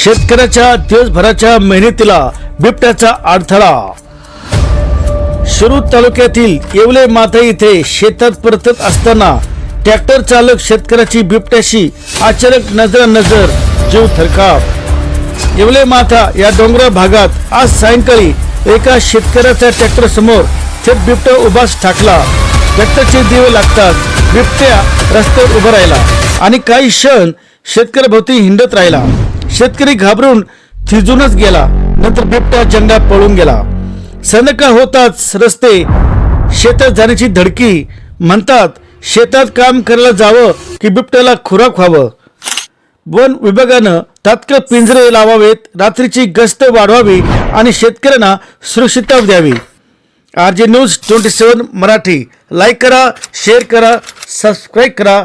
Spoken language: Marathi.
शेतकऱ्याच्या दिवसभराच्या मेहनतीला बिबट्याचा अडथळा। शिरूर तालुक्यातील येवले माथा येथे शेतात परतत असताना ट्रॅक्टर चालक शेतकऱ्याची बिबट्याशी अचानक नजरानजर, जीव थरकाप। येवले माथा या डोंगराळ भागात आज सायंकाळी एका शेतकऱ्याच्या ट्रॅक्टर समोर थेट बिबट्या उभाच ठाकला। ट्रॅक्टरचे दिवे लागताच बिबट्या रस्त्यावर उभा राहिला आणि काही क्षण शेतकऱ्याभोवती हिंडत राहिला। शेतकरी घाबरून थिजूनच गेला। नंतर बिबट्या जंगलात पळून गेला। संध्याकाळ होताच रस्ते शेतात जाण्याची धडकी। म्हणतात शेतात काम करायला जावं की बिबट्याला खुराक व्हावं। वन विभागानं तात्काळ पिंजरे लावावेत, रात्रीची गस्त वाढवावी आणि शेतकऱ्यांना सुरक्षितता द्यावी। RJ News 27 मराठी लाईक करा, शेअर करा, सबस्क्राईब करा।